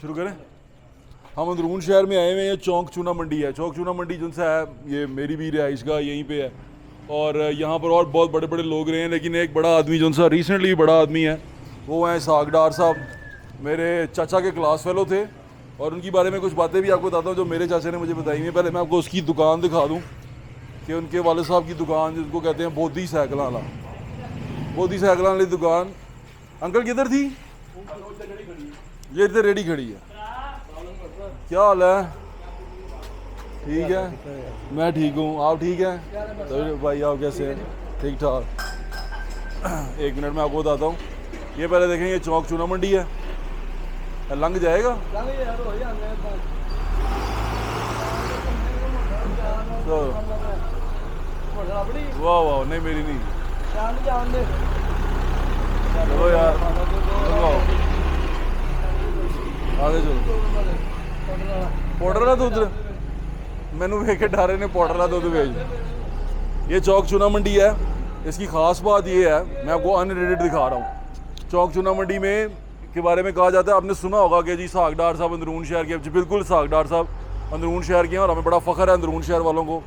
शुरू करें। हम अंदरून शहर में आए हुए हैं, चौक चूना मंडी है। चौक चूना मंडी जो सा है ये मेरी भी रिहाइशगाह यहीं पे है और यहाँ पर और बहुत बड़े बड़े लोग रहे हैं, लेकिन एक बड़ा आदमी जो सा रिसेंटली बड़ा आदमी है वो हैं इसहाक डार साहब, मेरे चाचा के क्लास फेलो थे और उनकी बारे में कुछ बातें भी आपको बताता हूँ जो मेरे चाचा ने मुझे बताई हैं। पहले मैं आपको उसकी दुकान दिखा दूँ कि उनके वाले साहब की दुकान जिसको कहते हैं बोधी साइकिल वाला, बोधी साइकिल वाली दुकान। अंकल किधर थी? ये इधर रेडी खड़ी है। क्या हाल है? ठीक है, मैं ठीक हूँ, आप ठीक हैं? तो भाई आप कैसे हैं? ठीक ठाक। एक मिनट में आपको बताता हूँ। ये पहले देखें, ये चौक चूना मंडी है, लंघ जाएगा तो वाह वाह, नहीं मेरी नहीं, चलो यार आगे चलो। पाउडर वाला दूध मैनू वेख के डर रहे ने, पाउडर वाला दूध भेज। ये चौक चूना मंडी है, इसकी ख़ास बात ये है, मैं आपको अनरेटेड दिखा रहा हूँ। चौक चूना मंडी में के बारे में कहा जाता है, आपने सुना होगा कि जी इसहाक डार साहब अंदरून शहर के, बिल्कुल इसहाक डार साहब अंदरून शहर के हैं और हमें बड़ा फ़ख्र है अंदरून शहर वालों को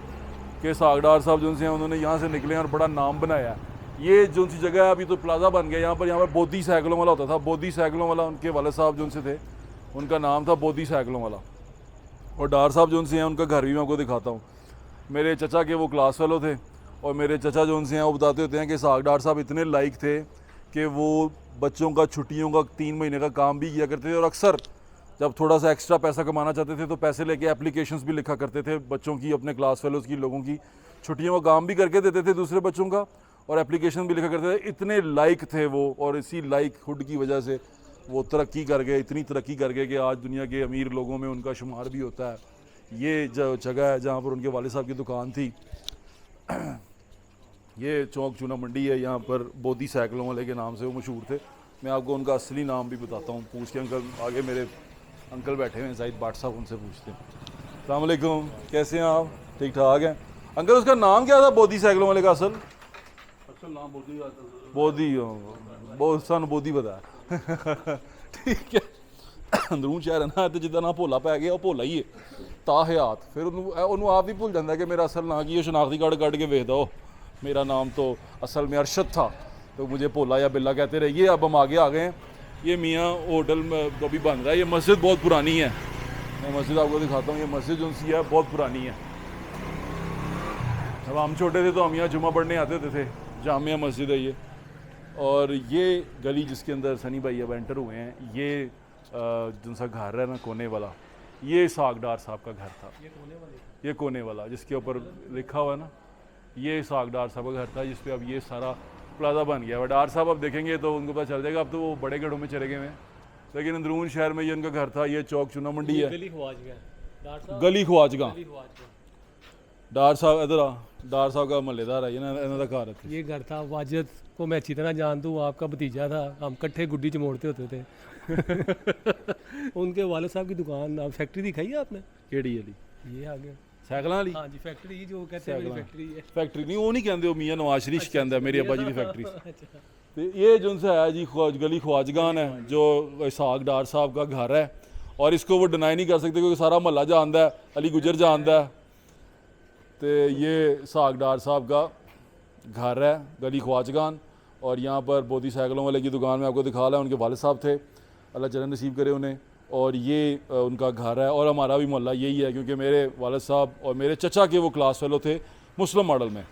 कि इसहाक डार साहब जो हैं उन्होंने यहाँ से निकले हैं और बड़ा नाम बनाया है। ये जो सी जगह है अभी तो प्लाजा बन गया, यहाँ पर बोधी साइकिलों वाला होता था। बोधी साइकिलों वाला उनके वाले साहब जो थे उनका नाम था बोधी साइकिलों वाला। और डार साहब जो हैं उनका घर भी मैं आपको दिखाता हूँ। मेरे चचा के वो क्लास फेलो थे और मेरे चचा जो हैं वो बताते होते हैं कि इसहाक डार साहब इतने लाइक थे कि वो बच्चों का छुट्टियों का 3 महीने का काम भी किया करते थे और अक्सर जब थोड़ा सा एक्स्ट्रा पैसा कमाना चाहते थे तो पैसे लेके एप्लीकेशंस भी लिखा करते थे बच्चों की, अपने क्लास फेलोज़ की, लोगों की छुट्टियों का काम भी करके देते थे दूसरे बच्चों का और एप्लीकेशन भी लिखा करते थे। इतने लाइक थे वो और इसी लाइक हुड की वजह से वो तरक्की कर गए, इतनी तरक्की कर गए कि आज दुनिया के अमीर लोगों में उनका शुमार भी होता है। ये जो जगह है जहाँ पर उनके वाले साहब की दुकान थी, ये चौक चूना मंडी है, यहाँ पर बोधी साइकिलों वाले के नाम से वो मशहूर थे। मैं आपको उनका असली नाम भी बताता हूँ, पूछ के। अंकल आगे मेरे अंकल बैठे हुए हैं जाहिद बाट साहब, उनसे पूछते हैं। अस्सलाम वालेकुम, कैसे हैं आप? ठीक ठाक हैं अंकल। उसका नाम क्या था बोधी साइकिलों वाले का? असल नाम बोधी, बहुत सन बोधी पता है। ठीक है, अंदरून शहर है ना, तो जिदा ना भोला पै गया, भोला ही है ताहयात। फिर उन्होंने आप ही भूल जाता है कि मेरा असल ना की शनाख्ती कार्ड कट के वेख दो, मेरा नाम तो असल में अरशद था, तो मुझे भोला या बिल्ला कहते रहिए। अब हम आगे आ गए हैं। ये मियाँ होटल में तो अभी बन रहा है। ये मस्जिद बहुत पुरानी है, मैं मस्जिद आपको दिखाता हूँ। ये मस्जिद जो सी है बहुत पुरानी है। जब हम छोटे थे तो हम यहाँ जुमा पढ़ने आते थे, जामिया मस्जिद है ये। और ये गली जिसके अंदर सनी भाई अब एंटर हुए हैं, ये जो सा घर है ना कोने वाला, ये इसहाक डार साहब का घर था। ये कोने वाला जिसके ऊपर लिखा हुआ है ना, ये इसहाक डार साहब का घर था, जिस पे अब ये सारा प्लाजा बन गया। और डार साहब अब देखेंगे तो उनको पता चल जाएगा, अब तो वो बड़े गढ़ों में चले गए हैं, लेकिन अंदरून शहर में ये उनका घर था। ये चौक चूना मंडी है, गली ख्वाजगा। डार साहब इधर आ, डार साहब का महल्लेदार है, इन्होंने घर है। ये घर था वाजिद को मैं अच्छी तरह जानता हूँ, आपका भतीजा था, हम इकट्ठे गुड्डी च मोड़ते होते थे। उनके वाले साहब की दुकान, फैक्ट्री दिखाई है आपने? केड़ी वाली? ये आ गया साइकिलों वाली। हाँ जी, फैक्ट्री जो कहते हैं फैक्ट्री है। फैक्ट्री नहीं, वो नहीं कहते, वो मियाँ नवाज शरीफ कहते हैं मेरे अब्बा जी की फैक्ट्री। तो ये जो है जी गली ख्वाजगान है, जो इसहाक डार साहब का घर है और इसको वो डिनाई नहीं कर सकते क्योंकि सारा महल्ला जानता है, अली गुजर जानता है। तो ये इसहाक डार साहब का घर है, गली ख्वाजगान। और यहाँ पर बोधी साइकिलों वाले की दुकान में आपको दिखा रहा है, उनके वाले साहब थे, अल्लाह जन्नत नसीब करे उन्हें। और ये उनका घर है और हमारा भी मोहल्ला यही है, क्योंकि मेरे वालिद साहब और मेरे चचा के वो क्लास फेलो थे मुस्लिम मॉडल में,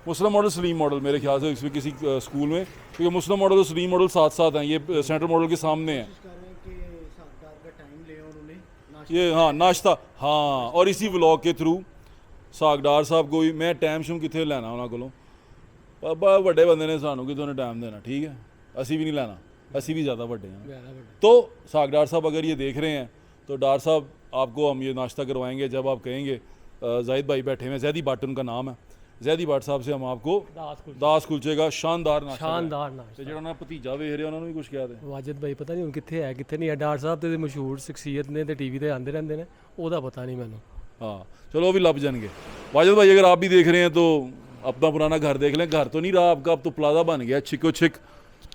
मुस्लिम मॉडल सलीम मॉडल मेरे ख्याल से इसमें किसी स्कूल में, क्योंकि मुस्लिम मॉडल और सलीम मॉडल साथ साथ हैं। ये सेंट्रल मॉडल के सामने है। ये हाँ नाश्ता, हाँ। और इसी व्लॉग के थ्रू इसहाक डार साहब को भी मैं टाइम शुम कितने लैना उन्होंने कोलों, बड़े बंदे ने सानू कि तुमने टाइम देना, ठीक है, असी भी नहीं लेना, असी भी ज़्यादा बड़े हैं। तो इसहाक डार साहब अगर ये देख रहे हैं तो डार साहब आपको हम ये नाश्ता करवाएंगे जब आप कहेंगे। जाहिद भाई बैठे हुए, जैदी बाट उनका नाम है, जैदी बाट साहब से हम आपको दास कुलचे का शानदार नाश्ता नाश्ता जो भतीजा वेख रहे उन्होंने भी कुछ कहा था। वाजिद भाई पता नहीं कितने है कितने नहीं है। डार साहब तो मशहूर शख्सियत ने तो टीवी पे आते रहते हैं, ਉਹਦਾ पता नहीं मैंने। हाँ चलो वो भी लभ जाएंगे। वाजिद भाई अगर आप भी देख रहे हैं तो अपना पुराना घर देख लें। घर तो नहीं रहा आपका, अब तो प्लाजा बन गया, छिको छिक